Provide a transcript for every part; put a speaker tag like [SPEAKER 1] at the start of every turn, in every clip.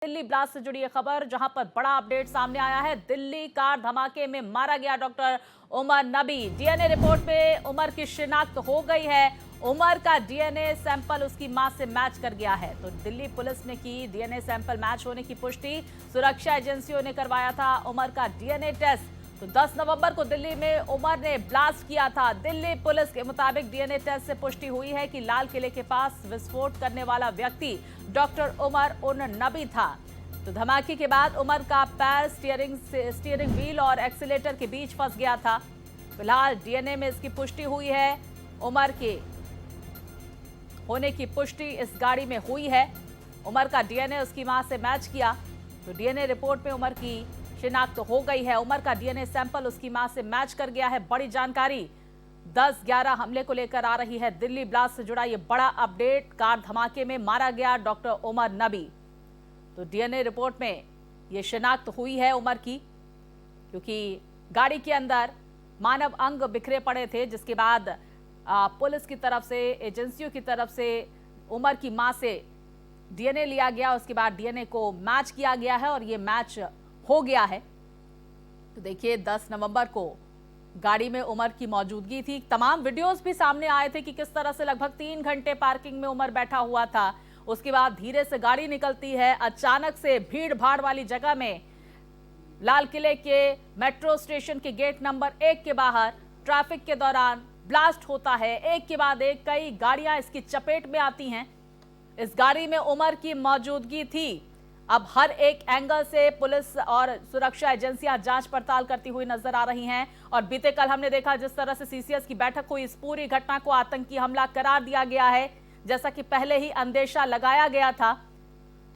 [SPEAKER 1] Delhi blast से जुड़ी खबर जहां पर बड़ा अपडेट सामने आया है। दिल्ली कार धमाके में मारा गया डॉक्टर उमर नबी। डीएनए रिपोर्ट में उमर की शिनाख्त हो गई है। उमर का डीएनए सैंपल उसकी मां से मैच कर गया है। तो दिल्ली पुलिस ने की डीएनए सैंपल मैच होने की पुष्टि। सुरक्षा एजेंसियों ने करवाया था उमर का डीएनए टेस्ट। तो 10 नवंबर को दिल्ली में उमर ने ब्लास्ट किया था। दिल्ली पुलिस के मुताबिक डीएनए टेस्ट से पुष्टि हुई है कि लाल किले के पास विस्फोट करने वाला व्यक्ति डॉक्टर उमर उन नबी था। तो धमाके के बाद उमर का पैर स्टीयरिंग व्हील और एक्सीलेटर के बीच फंस गया था। फिलहाल डीएनए में इसकी पुष्टि हुई है। उमर के होने की पुष्टि इस गाड़ी में हुई है। उमर का डीएनए उसकी मां से मैच किया। तो डीएनए रिपोर्ट में उमर की शिनाख्त हो गई है। उमर का डीएनए सैंपल उसकी मां से मैच कर गया है। बड़ी जानकारी 10-11 हमले को लेकर आ रही है। दिल्ली ब्लास्ट से जुड़ा ये बड़ा अपडेट। कार धमाके में मारा गया डॉक्टर उमर नबी। तो डीएनए रिपोर्ट में ये शिनाख्त हुई है उमर की, क्योंकि गाड़ी के अंदर मानव अंग बिखरे पड़े थे, जिसके बाद पुलिस की तरफ से, एजेंसियों की तरफ से उमर की मां से डीएनए लिया गया। उसके बाद डीएनए को मैच किया गया है और ये मैच हो गया है। तो देखिए 10 नवंबर को गाड़ी में उमर की मौजूदगी थी। तमाम वीडियोस भी सामने आए थे कि किस तरह से लगभग 3 घंटे पार्किंग में उमर बैठा हुआ था। उसके बाद धीरे से गाड़ी निकलती है। अचानक से भीड़ भाड़ वाली जगह में लाल किले के मेट्रो स्टेशन के गेट नंबर 1 के बाहर ट्रैफिक के दौरान ब्लास्ट होता है। एक के बाद एक कई गाड़ियां इसकी चपेट में आती हैं। इस गाड़ी में उमर की मौजूदगी थी। अब हर एक एंगल से पुलिस और सुरक्षा एजेंसियां जांच पड़ताल करती हुई नजर आ रही हैं। और बीते कल हमने देखा जिस तरह से सीसीएस की बैठक हुई, इस पूरी घटना को आतंकी हमला करार दिया गया है, जैसा कि पहले ही अंदेशा लगाया गया था।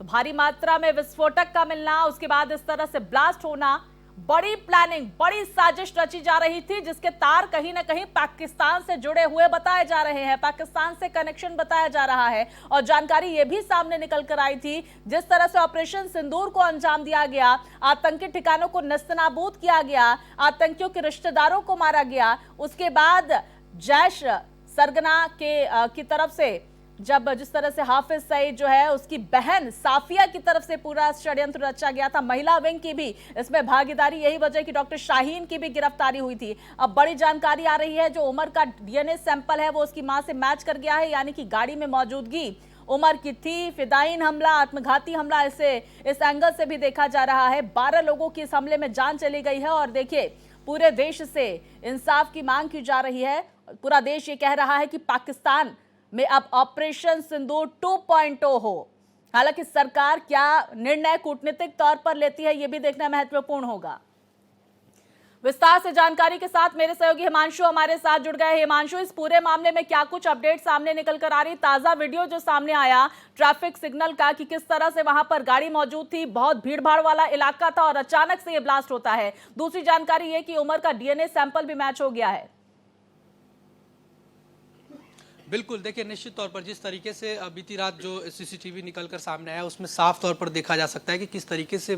[SPEAKER 1] तो भारी मात्रा में विस्फोटक का मिलना, उसके बाद इस तरह से ब्लास्ट होना, बड़ी प्लानिंग, बड़ी साजिश रची जा रही थी, जिसके तार कहीं ना कहीं पाकिस्तान से जुड़े हुए बताए जा रहे हैं। पाकिस्तान से कनेक्शन बताया जा रहा है। और जानकारी यह भी सामने निकल कर आई थी, जिस तरह से ऑपरेशन सिंदूर को अंजाम दिया गया, आतंकी ठिकानों को नस्तनाबूद किया गया, आतंकियों के रिश्तेदारों को मारा गया। उसके बाद जैश सरगना की तरफ से जब जिस तरह से हाफिज सईद जो है उसकी बहन साफिया की तरफ से पूरा षड्यंत्र रचा गया था, महिला विंग की भी इसमें भागीदारी, यही वजह कि डॉक्टर शाहीन की भी गिरफ्तारी हुई थी। अब बड़ी जानकारी आ रही है, जो उमर का डीएनए सैंपल है वो उसकी मां से मैच कर गया है, यानी कि गाड़ी में मौजूदगी उमर की थी। फिदायीन हमला, आत्मघाती हमला इसे इस एंगल से भी देखा जा रहा है। 12 लोगों की इस हमले में जान चली गई है। और देखिए पूरे देश से इंसाफ की मांग की जा रही है। पूरा देश ये कह रहा है कि पाकिस्तान में अब ऑपरेशन सिंदूर 2.0 हो। हालांकि सरकार क्या निर्णय कूटनीतिक तौर पर लेती है, यह भी देखना महत्वपूर्ण होगा। विस्तार से जानकारी के साथ मेरे सहयोगी हिमांशु हमारे साथ जुड़ गए। हिमांशु, इस पूरे मामले में क्या कुछ अपडेट सामने निकल कर आ रही? ताजा वीडियो जो सामने आया ट्रैफिक सिग्नल का, कि किस तरह से वहां पर गाड़ी मौजूद थी, बहुत भीड़ भाड़ वाला इलाका था और अचानक से यह ब्लास्ट होता है। दूसरी जानकारी यह कि उमर का डीएनए सैंपल भी मैच हो गया है।
[SPEAKER 2] बिल्कुल, देखिए निश्चित तौर पर जिस तरीके से बीती रात जो सीसीटीवी निकलकर सामने आया, उसमें साफ तौर पर देखा जा सकता है कि किस तरीके से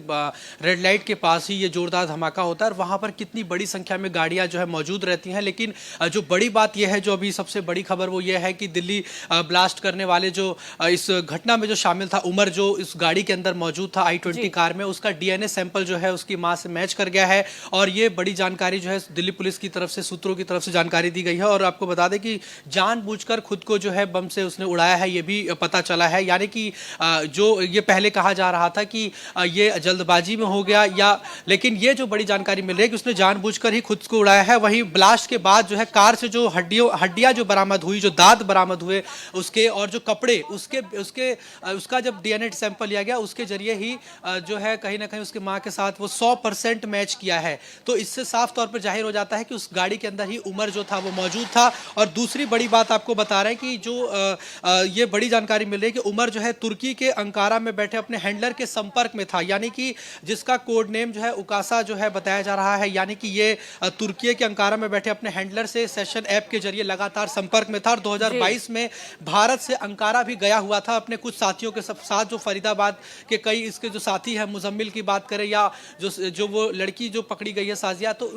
[SPEAKER 2] रेड लाइट के पास ही ये जोरदार धमाका होता है और वहाँ पर कितनी बड़ी संख्या में गाड़ियाँ जो है मौजूद रहती हैं। लेकिन जो बड़ी बात यह है, जो अभी सबसे बड़ी खबर वो ये है कि दिल्ली ब्लास्ट करने वाले जो इस घटना में जो शामिल था उमर, जो इस गाड़ी के अंदर मौजूद था i20 कार में, उसका डीएनए सैंपल जो है उसकी माँ से मैच कर गया है। और ये बड़ी जानकारी जो है दिल्ली पुलिस की तरफ से, सूत्रों की तरफ से जानकारी दी गई है। और आपको बता दें कि जानबूझकर खुद को जो है बम से उसने उड़ाया है, ये भी पता चला है। यानी कि जो ये पहले कहा जा रहा था कि ये जल्दबाजी में हो गया, या लेकिन ये जो बड़ी जानकारी मिल रही है कि उसने जानबूझकर ही खुद को उड़ाया है। वहीं ब्लास्ट के बाद जो है कार से जो हड्डियां जो बरामद हुई, जो दांत बरामद हुए उसके, और जो कपड़े उसका जब डीएनए सैंपल लिया गया, उसके जरिए ही जो है कहीं ना कहीं उसके मां के साथ वो 100% मैच किया है। तो इससे साफ तौर पर जाहिर हो जाता है कि उस गाड़ी के अंदर ही उमर जो था वो मौजूद था। और दूसरी बड़ी बात आपको बता रहे हैं कि जो ये बड़ी जानकारी मिल रही है कि उमर जो है तुर्की के अंकारा में बैठे अपने हैंडलर के संपर्क में था, यानी कि जिसका कोड नेम जो है उकासा जो है बताया जा रहा है। यानी कि ये तुर्की के अंकारा में बैठे अपने हैंडलर से सेशन ऐप के जरिए लगातार संपर्क में था। और 2022 में भारत से अंकारा भी गया हुआ था अपने कुछ साथियों के साथ, जो फरीदाबाद के कई इसके जो साथी हैं, मुजम्मिल की बात करें या जो वो लड़की जो पकड़ी गई है साजिया, तो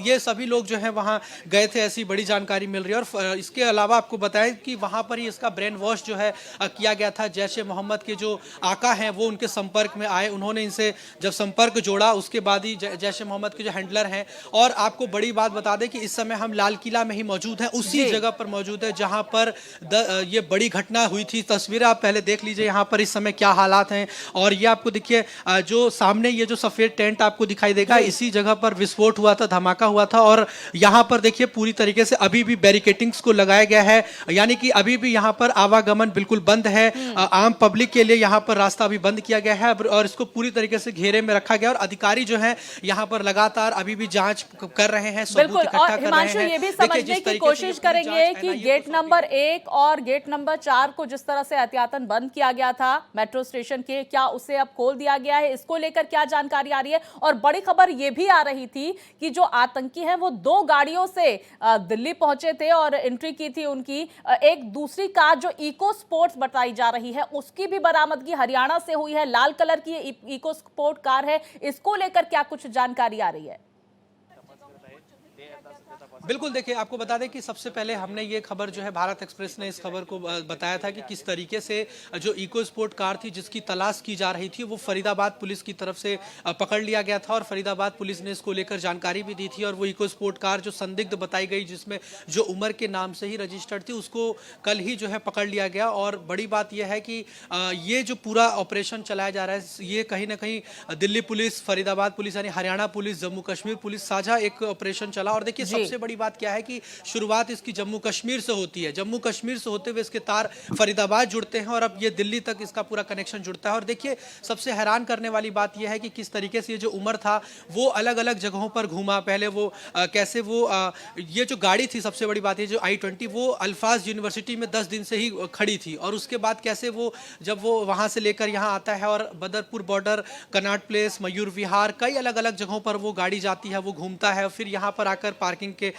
[SPEAKER 2] ये सभी लोग जो है वहाँ गए थे, ऐसी बड़ी जानकारी मिल रही है। और इसके अलावा आपको बताया कि वहां पर ही इसका ब्रेन वॉश जो है किया गया था। जैश ए मोहम्मद के जो आका हैं वो उनके संपर्क में आए, उन्होंने इनसे जब संपर्क जोड़ा उसके बाद ही जैश ए मोहम्मद के जो हैंडलर हैं। और आपको बड़ी बात बता दें कि इस समय हम लाल किला में ही मौजूद हैं, उसी जगह पर मौजूद है जहां पर ये बड़ी घटना हुई थी। तस्वीरें आप पहले देख लीजिए यहाँ पर इस समय क्या हालात हैं। और ये आपको देखिए जो सामने ये जो सफेद टेंट आपको दिखाई देगा, इसी जगह पर विस्फोट हुआ था, धमाका हुआ था। और यहाँ पर देखिए पूरी तरीके से अभी भी बैरिकेटिंग्स को लगाया गया है, यानी कि अभी भी यहाँ पर आवागमन बिल्कुल बंद है। आम पब्लिक के लिए यहाँ पर रास्ता अभी बंद किया गया है और इसको पूरी तरीके से घेरे में रखा गया। और अधिकारी जो है यहाँ पर लगातार अभी भी जांच कर रहे हैं, सबूत इकट्ठा कर रहे हैं।
[SPEAKER 1] ये भी समझने की कोशिश करेंगे कि गेट नंबर 1 और गेट नंबर 4 को जिस तरह से एहतियातन बंद किया गया था मेट्रो स्टेशन के, क्या उसे अब खोल दिया गया है? इसको लेकर क्या जानकारी आ रही है? और बड़ी खबर ये भी आ रही थी कि जो आतंकी हैं वो 2 गाड़ियों से दिल्ली पहुंचे थे और एंट्री की थी उनकी। एक दूसरी कार जो इको स्पोर्ट्स बताई जा रही है उसकी भी बरामदगी हरियाणा से हुई है। लाल कलर की इको स्पोर्ट कार है, इसको लेकर क्या कुछ जानकारी आ रही है?
[SPEAKER 2] बिल्कुल, देखिए आपको बता दें कि सबसे पहले हमने ये खबर जो है भारत एक्सप्रेस ने इस खबर को बताया था कि किस तरीके से जो इको स्पोर्ट कार थी जिसकी तलाश की जा रही थी वो फरीदाबाद पुलिस की तरफ से पकड़ लिया गया था। और फरीदाबाद पुलिस ने इसको लेकर जानकारी भी दी थी। और वो इको स्पोर्ट कार जो संदिग्ध बताई गई, जिसमें जो उमर के नाम से ही रजिस्टर्ड थी, उसको कल ही जो है पकड़ लिया गया। और बड़ी बात यह है कि ये जो पूरा ऑपरेशन चलाया जा रहा है ये कहीं ना कहीं दिल्ली पुलिस, फरीदाबाद पुलिस यानी हरियाणा पुलिस, जम्मू कश्मीर पुलिस साझा एक ऑपरेशन चला। और देखिए सबसे बड़ी बात क्या है कि शुरुआत इसकी जम्मू कश्मीर से होती है, जम्मू कश्मीर से होते हुए इसके तार फरीदाबाद जुड़ते हैं और अब ये दिल्ली तक इसका पूरा कनेक्शन जुड़ता है। और देखिए सबसे हैरान करने वाली बात यह है कि किस तरीके से ये जो उमर था वो अलग अलग जगहों पर घूमा। पहले वो कैसे वो ये जो गाड़ी थी, सबसे बड़ी बात है जो I-20, वो अल्फाज यूनिवर्सिटी में 10 दिन से ही खड़ी थी। और उसके बाद कैसे वो जब वो वहां से लेकर यहाँ आता है और Badarpur border, Connaught place, Mayur Vihar, कई अलग अलग जगहों पर वो गाड़ी जाती है, वो घूमता है, फिर यहाँ पर आकर पार्किंग के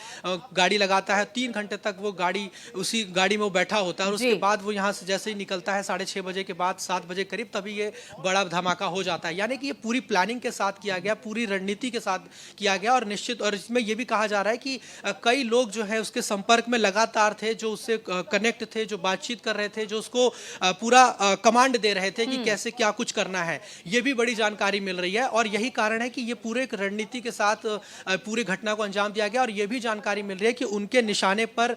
[SPEAKER 2] गाड़ी लगाता है। 3 घंटे तक वो गाड़ी, उसी गाड़ी में वो बैठा होता है। और उसके बाद वो यहाँ से जैसे ही निकलता है 6:30 बजे के बाद 7 बजे करीब, तभी ये बड़ा धमाका हो जाता है। यानी कि ये पूरी प्लानिंग के साथ किया गया, पूरी रणनीति के साथ किया गया। और निश्चित, और इसमें ये भी कहा जा रहा है कि कई लोग जो है उसके संपर्क में लगातार थे, जो उससे कनेक्ट थे, जो बातचीत कर रहे थे, जो उसको पूरा कमांड दे रहे थे कि कैसे क्या कुछ करना है। ये भी बड़ी जानकारी मिल रही है। और यही कारण है कि ये पूरे एक रणनीति के साथ पूरी घटना को अंजाम दिया गया। और ये भी जानकारी मिल रही है कि उनके निशाने पर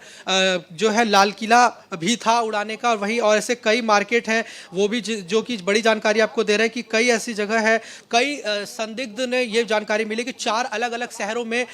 [SPEAKER 2] जो है लाल किला भी था उड़ाने का। और वही और ऐसे कई मार्केट हैं वो भी जो कि बड़ी जानकारी आपको दे रहे हैं कि कई ऐसी जगह है, कई संदिग्ध ने ये जानकारी मिली कि 4 अलग अलग शहरों में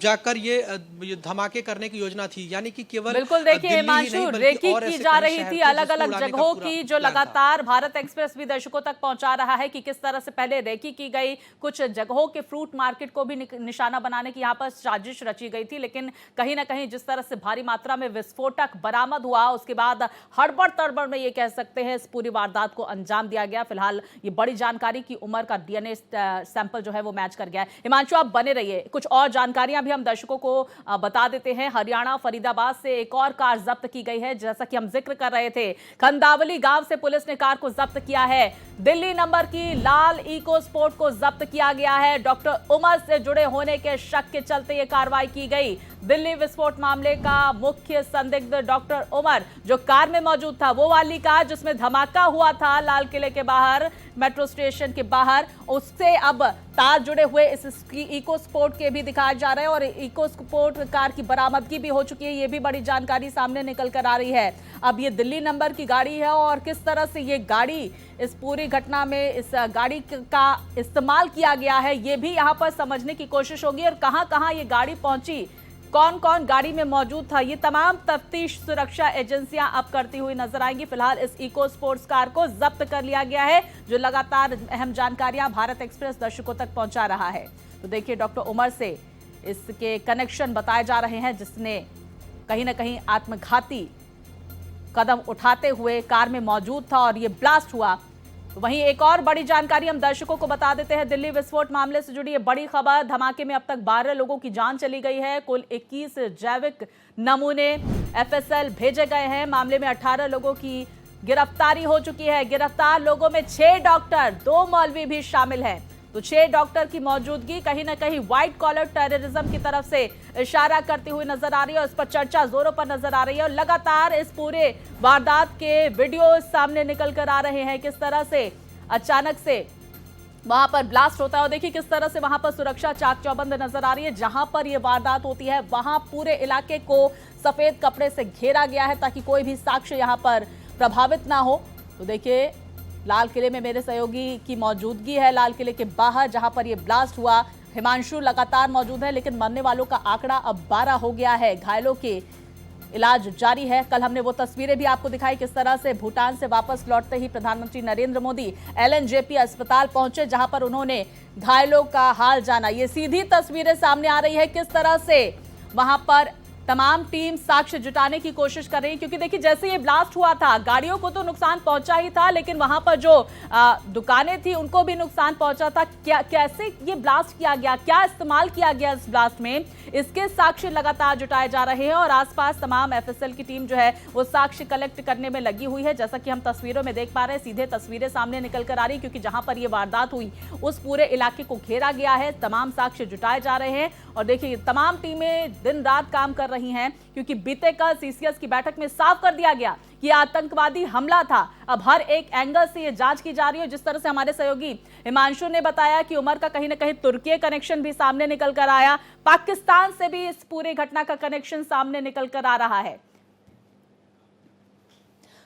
[SPEAKER 2] जाकर ये धमाके करने की योजना थी। यानी कि केवल
[SPEAKER 1] बिल्कुल देखिए हिमांशु, रेकी की जा रही थी अलग अलग जगहों की, जो लगातार भारत एक्सप्रेस भी दर्शकों तक पहुंचा रहा है कि किस तरह से पहले रेकी की गई, कुछ जगहों के फ्रूट मार्केट को भी निशाना बनाने की यहाँ पर साजिश रची गई थी। लेकिन कहीं ना कहीं जिस तरह से भारी मात्रा में विस्फोटक बरामद हुआ उसके बाद हड़बड़ तड़बड़ में ये कह सकते हैं इस पूरी वारदात को अंजाम दिया गया। फिलहाल ये बड़ी जानकारी की उमर का डीएनए सैंपल जो है वो मैच कर गया है। हिमांशु आप बने रहिए, कुछ और जानकारियां भी हम दर्शकों को बता देते हैं। हरियाणा फरीदाबाद से एक और कार जब्त की गई है, जैसा कि हम जिक्र कर रहे थे। खंदावली गांव से पुलिस ने कार को जब्त किया है। दिल्ली नंबर की लाल इको स्पोर्ट को जब्त किया गया है। डॉक्टर उमर से जुड़े होने के शक के चलते यह कार्रवाई की गई। दिल्ली विस्फोट मामले का मुख्य संदिग्ध डॉक्टर उमर, जो कार में मौजूद था, वो वाली कार जिसमें धमाका हुआ था लाल किले के बाहर, मेट्रो स्टेशन के बाहर, उससे अब तार जुड़े हुए इस इको स्पोर्ट के भी दिखाए जा रहे हैं। और इको स्पोर्ट कार की बरामदगी भी हो चुकी है। ये भी बड़ी जानकारी सामने निकल कर आ रही है। अब ये दिल्ली नंबर की गाड़ी है और किस तरह से ये गाड़ी इस पूरी घटना में इस गाड़ी का इस्तेमाल किया गया है, ये भी यहाँ पर समझने की कोशिश होगी। और कहाँ कहाँ ये गाड़ी पहुंची, कौन कौन गाड़ी में मौजूद था, ये तमाम तफ्तीश सुरक्षा एजेंसियां अब करती हुई नजर आएंगी। फिलहाल इस इको स्पोर्ट्स कार को जब्त कर लिया गया है, जो लगातार अहम जानकारियां भारत एक्सप्रेस दर्शकों तक पहुंचा रहा है। तो देखिए डॉक्टर उमर से इसके कनेक्शन बताए जा रहे हैं, जिसने कहीं ना कहीं आत्मघाती कदम उठाते हुए कार में मौजूद था और ये ब्लास्ट हुआ। वहीं एक और बड़ी जानकारी हम दर्शकों को बता देते हैं। दिल्ली विस्फोट मामले से जुड़ी ये बड़ी खबर, धमाके में अब तक 12 लोगों की जान चली गई है। कुल 21 जैविक नमूने FSL भेजे गए हैं। मामले में 18 लोगों की गिरफ्तारी हो चुकी है। गिरफ्तार लोगों में 6 डॉक्टर, 2 मौलवी भी शामिल हैं। तो 6 डॉक्टर की मौजूदगी कहीं ना कहीं व्हाइट कॉलर टेररिज्म की तरफ से इशारा करती हुई नजर आ रही है और इस पर चर्चा जोरों पर नजर आ रही है। और लगातार इस पूरे वारदात के वीडियो सामने निकल कर आ रहे हैं, किस तरह से अचानक से वहां पर ब्लास्ट होता है और देखिए किस तरह से वहां पर सुरक्षा चाक चौबंद नजर आ रही है। जहां पर यह वारदात होती है वहां पूरे इलाके को सफेद कपड़े से घेरा गया है ताकि कोई भी साक्ष्य यहां पर प्रभावित ना हो। तो देखिए लाल किले में मेरे सहयोगी की मौजूदगी है, लाल किले के बाहर जहां पर यह ब्लास्ट हुआ। हिमांशु लगातार मौजूद है, लेकिन मरने वालों का आंकड़ा अब 12 हो गया है। घायलों के इलाज जारी है। कल हमने वो तस्वीरें भी आपको दिखाई किस तरह से भूटान से वापस लौटते ही प्रधानमंत्री नरेंद्र मोदी LNJP अस्पताल पहुंचे, जहां पर उन्होंने घायलों का हाल जाना। ये सीधी तस्वीरें सामने आ रही है किस तरह से वहां पर तमाम टीम साक्ष्य जुटाने की कोशिश कर रही है, क्योंकि देखिए जैसे ये ब्लास्ट हुआ था गाड़ियों को तो नुकसान पहुंचा ही था, लेकिन वहां पर जो दुकानें थी उनको भी नुकसान पहुंचा था। कैसे ये ब्लास्ट किया गया, क्या इस्तेमाल किया गया इस ब्लास्ट में, इसके साक्ष्य लगातार जुटाए जा रहे हैं और आसपास तमाम FSL की टीम जो है वो साक्ष्य कलेक्ट करने में लगी हुई है। जैसा कि हम तस्वीरों में देख पा रहे हैं, सीधे तस्वीरें सामने निकल कर आ रही है, क्योंकि जहां पर ये वारदात हुई उस पूरे इलाके को घेरा गया है, तमाम साक्ष्य जुटाए जा रहे हैं। और देखिए तमाम टीमें दिन रात काम कर रही हैं, क्योंकि बीते कल CCS की बैठक में साफ कर दिया गया कि आतंकवादी हमला था। अब हर एक एंगल से ये जांच की जा रही है। जिस तरह से हमारे सहयोगी हिमांशु ने बताया कि उमर का कहीं ना कहीं तुर्की कनेक्शन भी सामने निकल कर आया, पाकिस्तान से भी इस पूरे घटना का कनेक्शन सामने निकल कर आ रहा है।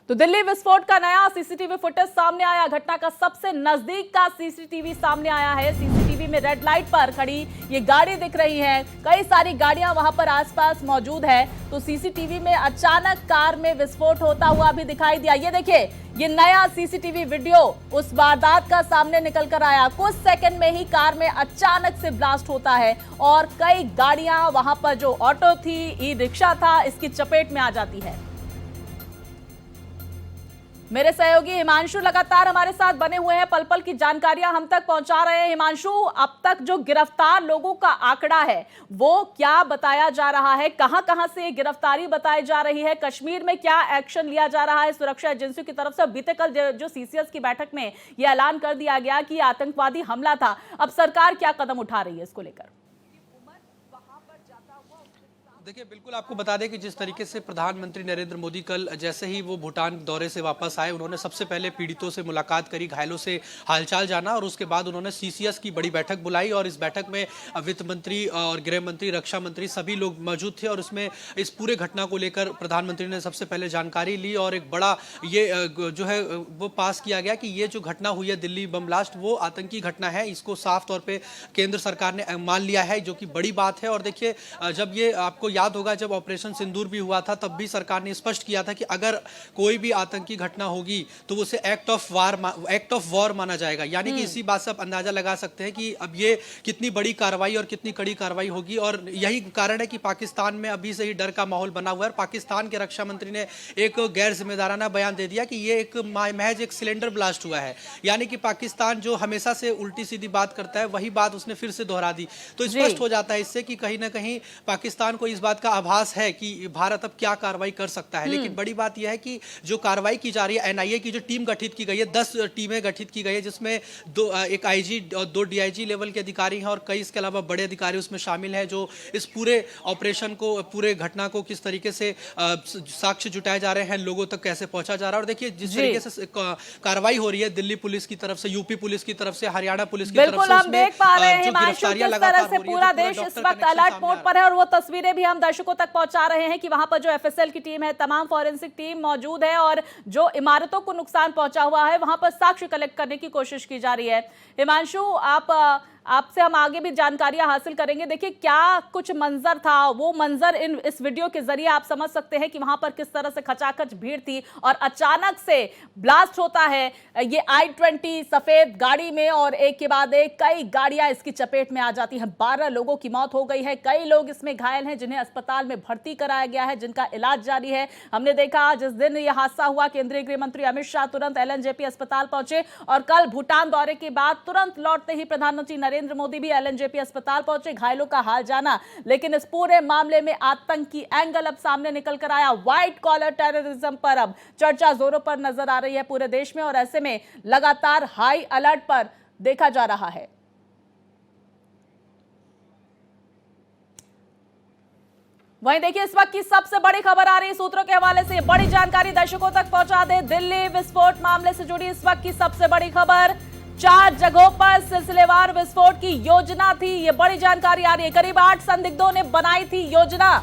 [SPEAKER 1] तो दिल्ली विस्फोट का नया CCTV फुटेज सामने आया। घटना का सबसे नजदीक का CCTV सामने आया है। CCTV में रेड लाइट पर खड़ी ये गाड़ी दिख रही है, कई सारी गाड़ियां वहां पर आसपास मौजूद है। तो CCTV में अचानक कार में विस्फोट होता हुआ भी दिखाई दिया। ये देखिए ये नया CCTV वीडियो उस वारदात का सामने निकल कर आया। कुछ सेकंड में ही कार में अचानक से ब्लास्ट होता है और कई गाड़ियां वहां पर जो ऑटो थी, ई-रिक्शा था, इसकी चपेट में आ जाती है। मेरे सहयोगी हिमांशु लगातार हमारे साथ बने हुए हैं, पल पल की जानकारियां हम तक पहुंचा रहे हैं। हिमांशु, अब तक जो गिरफ्तार लोगों का आंकड़ा है वो क्या बताया जा रहा है, कहां-कहां से गिरफ्तारी बताई जा रही है, कश्मीर में क्या एक्शन लिया जा रहा है सुरक्षा एजेंसियों की तरफ से? बीते कल जो CCS की बैठक में यह ऐलान कर दिया गया कि आतंकवादी हमला था, अब सरकार क्या कदम उठा रही है इसको लेकर?
[SPEAKER 2] देखिए बिल्कुल आपको बता दें कि जिस तरीके से प्रधानमंत्री नरेंद्र मोदी कल जैसे ही वो भूटान दौरे से वापस आए, उन्होंने सबसे पहले पीड़ितों से मुलाकात करी, घायलों से हालचाल जाना और उसके बाद उन्होंने CCS की बड़ी बैठक बुलाई और इस बैठक में वित्त मंत्री और गृह मंत्री, रक्षा मंत्री सभी लोग मौजूद थे और उसमें इस पूरे घटना को लेकर प्रधानमंत्री ने सबसे पहले जानकारी ली और एक बड़ा ये जो है वो पास किया गया कि ये जो घटना हुई है दिल्ली बम ब्लास्ट वो आतंकी घटना है। इसको साफ तौर पर केंद्र सरकार ने मान लिया है, जो कि बड़ी बात है। और देखिए जब ये आपको याद होगा जब ऑपरेशन सिंदूर भी हुआ था तब भी सरकार ने स्पष्ट किया था कि अगर कोई भी आतंकी घटना होगी तो उसे एक्ट ऑफ वॉर माना जाएगा। यानी कि इसी बात से आप अंदाजा लगा सकते हैं कि अब ये कितनी बड़ी कार्रवाई और कितनी कड़ी कार्रवाई होगी। और यही कारण है कि पाकिस्तान में अभी से ही डर का माहौल बना हुआ है। पाकिस्तान के रक्षा मंत्री ने एक गैर जिम्मेदाराना बयान दे दिया कि ये एक महज एक सिलेंडर ब्लास्ट हुआ है। यानी कि पाकिस्तान जो हमेशा से उल्टी सीधी बात करता है वही बात उसने फिर से दोहरा दी। तो स्पष्ट हो जाता है इससे कि कहीं ना कहीं पाकिस्तान को इस बात का आभास है कि भारत अब क्या कार्रवाई कर सकता है। लेकिन बड़ी बात यह है कि जो कार्रवाई की जा रही है, NIA की जो टीम गठित की गई है, 10 टीमें गठित की गई है, जिसमें एक IG और 2 DIG लेवल के अधिकारी हैं और कई इसके अलावा बड़े अधिकारी उसमें शामिल हैं, जो इस पूरे ऑपरेशन को, पूरे घटना को किस तरीके से साक्ष्य जुटाए जा रहे हैं, लोगों तक कैसे पहुंचा जा रहा है। और देखिए जिस तरीके से कार्रवाई हो रही है दिल्ली पुलिस की तरफ से, यूपी पुलिस की तरफ से, हरियाणा पुलिस की तरफ से,
[SPEAKER 1] हम देख पा रहे हैं गिरफ्तारियां लगातार हो रही है। पूरा देश इस वक्त अलर्ट मोड पर है और वो तस्वीरें भी हम दर्शकों तक पहुंचा रहे हैं कि वहां पर जो FSL की टीम है, तमाम फॉरेंसिक टीम मौजूद है और जो इमारतों को नुकसान पहुंचा हुआ है वहां पर साक्ष्य कलेक्ट करने की कोशिश की जा रही है। हिमांशु, आपसे हम आगे भी जानकारियां हासिल करेंगे। देखिए क्या कुछ मंजर था, वो मंजर इस वीडियो के जरिए आप समझ सकते हैं कि वहां पर किस तरह से खचाखच भीड़ थी और अचानक से ब्लास्ट होता है ये I-20 सफेद गाड़ी में और एक के बाद एक कई गाड़ियां इसकी चपेट में आ जाती हैं। 12 लोगों की मौत हो गई है, कई लोग इसमें घायल हैं जिन्हें अस्पताल में भर्ती कराया गया है, जिनका इलाज जारी है। हमने देखा जिस दिन यह हादसा हुआ केंद्रीय गृह मंत्री अमित शाह तुरंत LNJP अस्पताल पहुंचे और कल भूटान दौरे के बाद तुरंत लौटते ही प्रधानमंत्री नरेंद्र मोदी भी LNJP अस्पताल पहुंचे, घायलों का हाल जाना। लेकिन इस पूरे मामले में आतंकी एंगल अब सामने निकल कर आया। व्हाइट कॉलर टेररिज्म पर अब चर्चा जोरों पर नजर आ रही है पूरे देश में और ऐसे में लगातार हाई अलर्ट पर देखा जा रहा है। वहीं देखिए इस वक्त की सबसे बड़ी खबर आ रही है सूत्रों के हवाले से, बड़ी जानकारी दर्शकों तक पहुंचा दे। दिल्ली विस्फोट मामले से जुड़ी इस वक्त की सबसे बड़ी खबर, 4 जगहों पर सिलसिलेवार विस्फोट की योजना थी। ये बड़ी जानकारी आ रही है, करीब 8 संदिग्धों ने बनाई थी योजना।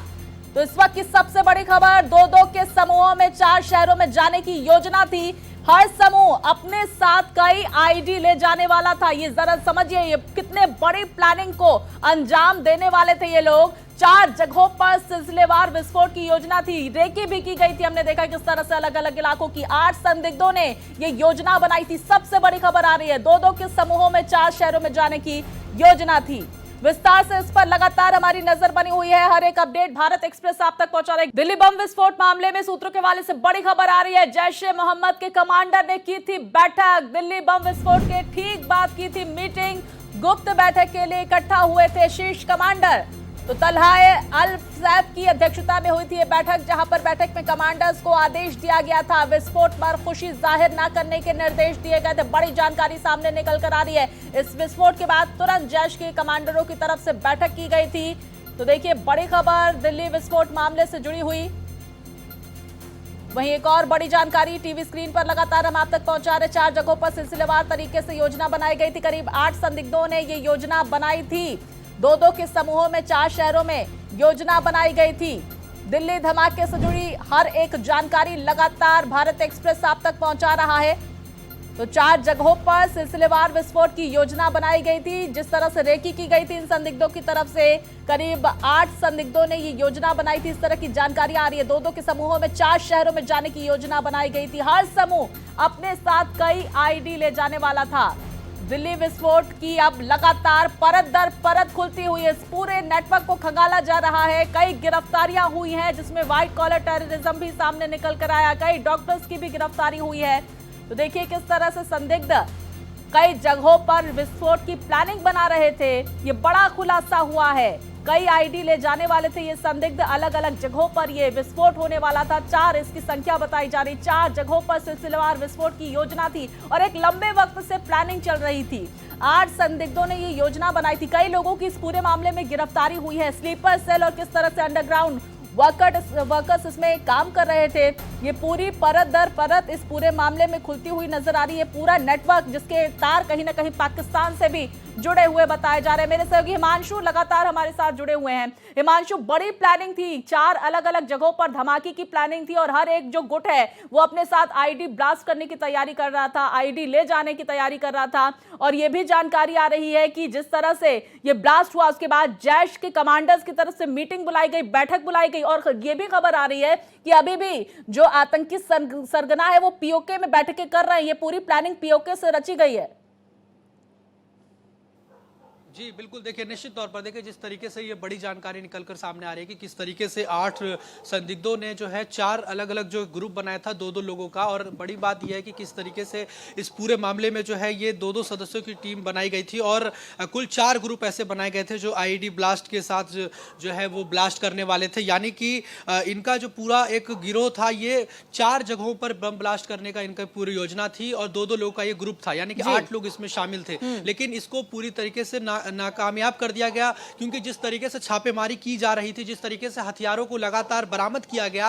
[SPEAKER 1] तो इस वक्त की सबसे बड़ी खबर, 2-2 के समूहों में 4 शहरों में जाने की योजना थी। हर समूह अपने साथ कई आईडी ले जाने वाला था। ये जरा समझिए, ये कितने बड़ी प्लानिंग को अंजाम देने वाले थे ये लोग। 4 जगहों पर सिलसिलेवार विस्फोट की योजना थी, रेकी भी की गई थी। हमने देखा किस तरह से अलग अलग इलाकों की 8 संदिग्धों ने ये योजना बनाई थी। सबसे बड़ी खबर आ रही है, 2-2 के समूहों में 4 शहरों में जाने की योजना थी। विस्तार से इस पर लगातार हमारी नजर बनी हुई है। हर एक अपडेट भारत एक्सप्रेस आप तक पहुंचा रहे। दिल्ली बम विस्फोट मामले में सूत्रों के हवाले से बड़ी खबर आ रही है, जैश-ए-मोहम्मद के कमांडर ने की थी बैठक। दिल्ली बम विस्फोट के ठीक बाद की थी मीटिंग। गुप्त बैठक के लिए इकट्ठा हुए थे शीर्ष कमांडर। तो तलहाए अल सैफ की अध्यक्षता में हुई थी ये बैठक, जहां पर बैठक में कमांडर्स को आदेश दिया गया था, विस्फोट पर खुशी जाहिर न करने के निर्देश दिए गए थे। बड़ी जानकारी सामने निकल कर आ रही है। इस विस्फोट के बाद तुरंत जैश के कमांडरों की तरफ से बैठक की गई थी। तो देखिए बड़ी खबर दिल्ली विस्फोट मामले से जुड़ी हुई। वहीं एक और बड़ी जानकारी टीवी स्क्रीन पर लगातार हम आप तक पहुंचा रहे, 4 जगहों पर सिलसिलेवार तरीके से योजना बनाई गई थी। करीब 8 संदिग्धों ने ये योजना बनाई थी। 2-2 के समूहों में 4 शहरों में योजना बनाई गई थी। दिल्ली धमाके से जुड़ी हर एक जानकारी लगातार भारत एक्सप्रेस आप तक पहुंचा रहा है। तो 4 जगहों पर सिलसिलेवार विस्फोट की योजना बनाई गई थी। जिस तरह से रेकी की गई थी इन संदिग्धों की तरफ से, करीब 8 संदिग्धों ने ये योजना बनाई थी। इस तरह की जानकारी आ रही है। 2-2 के समूहों में 4 शहरों में जाने की योजना बनाई गई थी। हर समूह अपने साथ कई आईडी ले जाने वाला था। दिल्ली विस्फोट की अब लगातार परत दर परत खुलती हुई इस पूरे नेटवर्क को खंगाला जा रहा है। कई गिरफ्तारियां हुई हैं, जिसमें व्हाइट कॉलर टेररिज्म भी सामने निकल कर आया। कई डॉक्टर्स की भी गिरफ्तारी हुई है। तो देखिए किस तरह से संदिग्ध कई जगहों पर विस्फोट की प्लानिंग बना रहे थे। ये बड़ा खुलासा हुआ है। कई आईडी ले जाने वाले थे ये संदिग्ध, अलग अलग जगहों पर ये विस्फोट होने वाला था। 4 इसकी संख्या बताई जा रही, 4 जगहों पर सिलसिलेवार विस्फोट की योजना थी और एक लंबे वक्त से प्लानिंग चल रही थी। 8 संदिग्धों ने ये योजना बनाई थी। कई लोगों की इस पूरे मामले में गिरफ्तारी हुई है। स्लीपर सेल और किस तरह से अंडरग्राउंड वर्कर्स इसमें काम कर रहे थे, ये पूरी परत दर परत इस पूरे मामले में खुलती हुई नजर आ रही है। पूरा नेटवर्क जिसके तार कहीं ना कहीं पाकिस्तान से भी जुड़े हुए बताए जा रहे हैं। मेरे सहयोगी हिमांशु लगातार हमारे साथ जुड़े हुए हैं। हिमांशु, बड़ी प्लानिंग थी, 4 अलग अलग जगहों पर धमाके की प्लानिंग थी और हर एक जो गुट है वो अपने साथ आईडी ब्लास्ट करने की तैयारी कर रहा था, आईडी ले जाने की तैयारी कर रहा था। और ये भी जानकारी आ रही है कि जिस तरह से ये ब्लास्ट हुआ उसके बाद जैश के कमांडर्स की तरफ से मीटिंग बुलाई गई, बैठक बुलाई गई। और ये भी खबर आ रही है कि अभी भी जो आतंकी सरगना है वो पीओके में बैठकें कर रहे हैं। ये पूरी प्लानिंग पीओके से रची गई है।
[SPEAKER 2] जी बिल्कुल, देखिए निश्चित तौर पर देखिए जिस तरीके से ये बड़ी जानकारी निकलकर सामने आ रही है कि किस तरीके से 8 संदिग्धों ने जो है 4 अलग अलग जो ग्रुप बनाया था 2-2 लोगों का। और बड़ी बात यह है कि किस तरीके से इस पूरे मामले में जो है ये 2-2 सदस्यों की टीम बनाई गई थी और कुल 4 ग्रुप ऐसे बनाए गए थे जो आईडी ब्लास्ट के साथ जो है वो ब्लास्ट करने वाले थे। यानी कि इनका जो पूरा एक गिरोह था ये 4 जगहों पर बम ब्लास्ट करने का इनका पूरी योजना थी और 2-2 लोगों का ये ग्रुप था, यानी कि 8 लोग इसमें शामिल थे। लेकिन इसको पूरी तरीके से नाकामयाब कर दिया गया, क्योंकि जिस तरीके से छापेमारी की जा रही थी, जिस तरीके से हथियारों को लगातार बरामद किया गया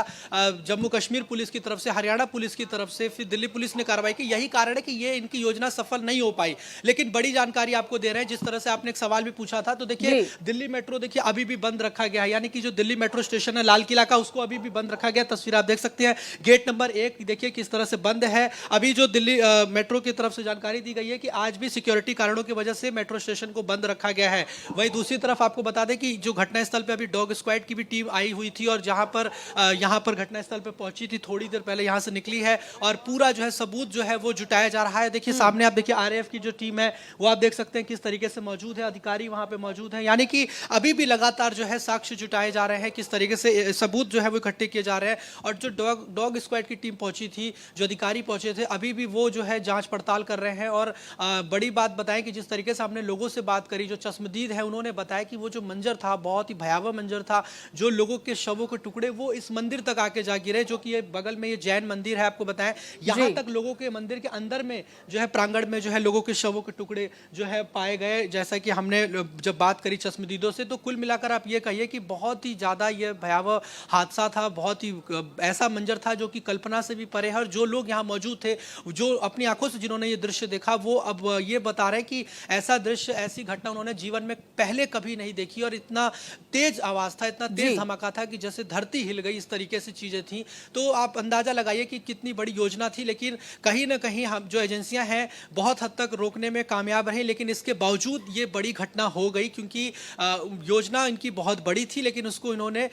[SPEAKER 2] जम्मू कश्मीर पुलिस की तरफ से, हरियाणा पुलिस की तरफ से, फिर दिल्ली पुलिस ने कार्रवाई की, यही कारण है कि ये इनकी योजना सफल नहीं हो पाई। लेकिन बड़ी जानकारी आपको दे रहे हैं, जिस तरह से आपने एक सवाल भी पूछा था, तो देखिए दिल्ली मेट्रो देखिए अभी भी बंद रखा गया है। यानी कि जो दिल्ली मेट्रो स्टेशन है लाल किला का, उसको अभी भी बंद रखा गया। तस्वीर आप देख सकते हैं, गेट नंबर 1 देखिए किस तरह से बंद है। अभी जो दिल्ली मेट्रो की तरफ से जानकारी दी गई है कि आज भी सिक्योरिटी कारणों की वजह से मेट्रो स्टेशन को बंद रखा गया है। वहीं दूसरी तरफ आपको बता दें कि जो घटनास्थल पे अभी डॉग स्क्वाड की भी टीम आई हुई थी और जहां पर यहां पर घटनास्थल पे पहुंची थी, थोड़ी देर पहले यहां से निकली है और पूरा जो है सबूत जो है वो जुटाया जा रहा है। देखिए सामने आप देखिए आरएएफ की जो टीम है वो आप देख सकते हैं किस तरीके से मौजूद है, अधिकारी वहां पे मौजूद है। यानी कि अभी भी लगातार जो है साक्ष्य जुटाए जा रहे हैं, किस तरीके से सबूत जो है वो इकट्ठे किए जा रहे हैं। और जो डॉग स्क्वाड की टीम पहुंची थी, जो अधिकारी पहुंचे थे, अभी भी वो जो है जांच पड़ताल कर रहे हैं। और बड़ी बात बताएं कि जिस तरीके से हमने लोगों से बात करी, जो चश्मदीद है उन्होंने बताया कि वो जो मंजर था बहुत ही भयावह मंजर था, जो लोगों के शवों के टुकड़े वो इस मंदिर तक आके जा गिरे, जो कि ये बगल में ये जैन मंदिर है, आपको बताएं यहाँ तक लोगों के मंदिर के अंदर में जो है प्रांगण में जो है लोगों के शवों के टुकड़े जो है पाए गए। जैसा कि हमने जब बात करी चश्मदीदों से, तो कुल मिलाकर आप ये कहिए कि बहुत ही ज्यादा ये भयावह हादसा था, बहुत ही ऐसा मंजर था जो कि कल्पना से भी परे है। और जो लोग यहाँ मौजूद थे, जो अपनी आंखों से जिन्होंने ये दृश्य देखा, वो अब ये बता रहे हैं कि ऐसा दृश्य, ऐसी घटना उन्होंने जीवन में पहले कभी नहीं देखी और इतना तेज आवाज था, इतना तेज धमाका था कि जैसे धरती हिल गई, इस तरीके से चीजें थी। तो आप अंदाजा लगाइए कि कितनी बड़ी योजना थी, लेकिन कहीं ना कहीं हम जो एजेंसियां हैं बहुत हद तक रोकने में कामयाब रही, लेकिन इसके बावजूद ये बड़ी घटना हो गई क्योंकि योजना इनकी बहुत बड़ी थी, लेकिन उसको इन्होंने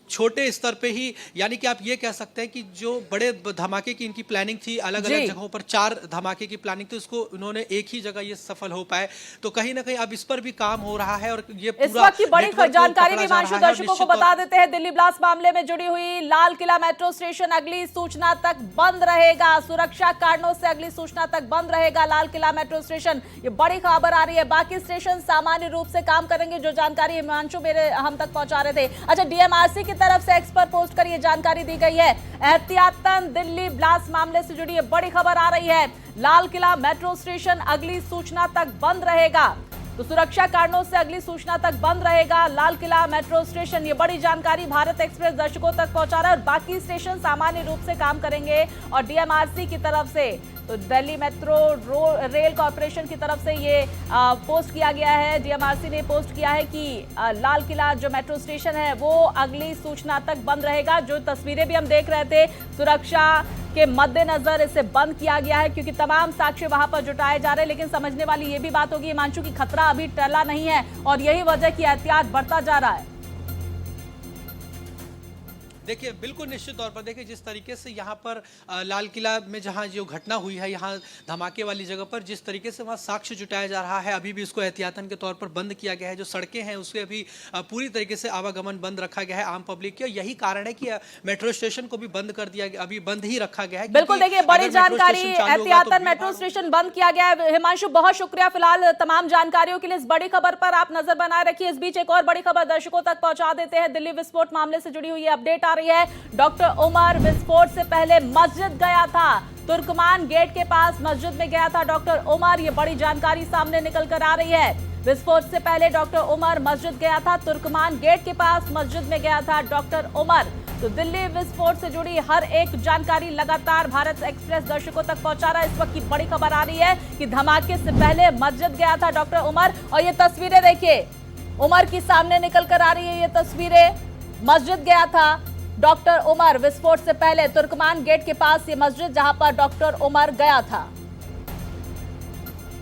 [SPEAKER 2] छोटे स्तर पे ही, यानी कि आप ये कह सकते हैं कि जो बड़े धमाके की इनकी प्लानिंग थी, अलग अलग जगहों पर 4 धमाके की प्लानिंग थी, उसको उन्होंने एक ही जगह ये सफल हो पाए। तो कहीं ना कहीं अब इस पर भी काम हो रहा है और ये पूरा
[SPEAKER 1] इस वक्त की बड़ी जानकारी हिमांशु दर्शकों को बता देते हैं। दिल्ली ब्लास्ट मामले में जुड़ी हुई लाल किला मेट्रो स्टेशन अगली सूचना तक बंद रहेगा, सुरक्षा कारणों से अगली सूचना तक बंद रहेगा लाल किला मेट्रो स्टेशन। ये बड़ी खबर आ रही है। बाकी स्टेशन सामान्य रूप से काम करेंगे, जो जानकारी हिमांशु मेरे हम तक पहुंचा रहे थे। अच्छा, डीएमआरसी की तरफ से एक्स पर पोस्ट कर ये जानकारी दी गई है। एहतियातन दिल्ली ब्लास्ट मामले से जुड़ी ये बड़ी खबर आ रही है। लाल किला मेट्रो स्टेशन अगली सूचना तक बंद रहेगा, तो सुरक्षा कारणों से अगली सूचना तक बंद रहेगा लाल किला मेट्रो स्टेशन। ये बड़ी जानकारी भारत एक्सप्रेस दर्शकों तक पहुंचा रहा है। और बाकी स्टेशन सामान्य रूप से काम करेंगे। और डीएमआरसी की तरफ से, तो दिल्ली मेट्रो रेल कॉर्पोरेशन की तरफ से ये पोस्ट किया गया है, डीएमआरसी ने पोस्ट किया है कि लाल किला जो मेट्रो स्टेशन है वो अगली सूचना तक बंद रहेगा। जो तस्वीरें भी हम देख रहे थे, सुरक्षा के मद्देनजर इसे बंद किया गया है क्योंकि तमाम साक्ष्य वहां पर जुटाए जा रहे हैं। लेकिन समझने वाली ये भी बात होगी हिमांशु की खतरा अभी टला नहीं है और यही वजह की एहतियात बढ़ता जा रहा है।
[SPEAKER 2] देखिए, बिल्कुल निश्चित तौर पर देखिए जिस तरीके से यहाँ पर लाल किला में जहाँ जो घटना हुई है, यहाँ धमाके वाली जगह पर जिस तरीके से वहाँ साक्ष्य जुटाया जा रहा है, अभी भी इसको एहतियातन के तौर पर बंद किया गया है। जो सड़कें हैं उसके अभी पूरी तरीके से आवागमन बंद रखा गया है आम पब्लिक के। यही कारण है कि मेट्रो स्टेशन को भी बंद कर दिया गया, अभी बंद ही रखा गया है।
[SPEAKER 1] बिल्कुल, देखिए बड़ी जानकारी, एहतियातन मेट्रो स्टेशन बंद किया गया है। हिमांशु, बहुत शुक्रिया फिलहाल तमाम जानकारियों के लिए। इस बड़ी खबर पर आप नजर बनाए रखिए। इस बीच एक और बड़ी खबर दर्शकों तक पहुंचा देते हैं। दिल्ली विस्फोट मामले से जुड़ी हुई अपडेट रही है। डॉक्टर उमर विस्फोट से पहले मस्जिद गया था, तुर्कमान गेट के पास मस्जिद में गया था डॉक्टर उमर। ये बड़ी जानकारी सामने निकल कर आ रही है। विस्फोट से पहले डॉक्टर उमर मस्जिद गया था, तुर्कमान गेट के पास मस्जिद में गया था डॉक्टर उमर। तो दिल्ली विस्फोट से जुड़ी हर एक जानकारी लगातार भारत एक्सप्रेस दर्शकों तक पहुंचा रहा है। इस वक्त की बड़ी खबर आ रही है कि धमाके से पहले मस्जिद गया था डॉक्टर उमर। और ये तस्वीरें देखिए, उमर की सामने निकल कर आ रही है। ये तस्वीरें, मस्जिद गया था डॉक्टर उमर विस्फोट से पहले, तुर्कमान गेट के पास ये मस्जिद जहां पर डॉक्टर उमर गया था।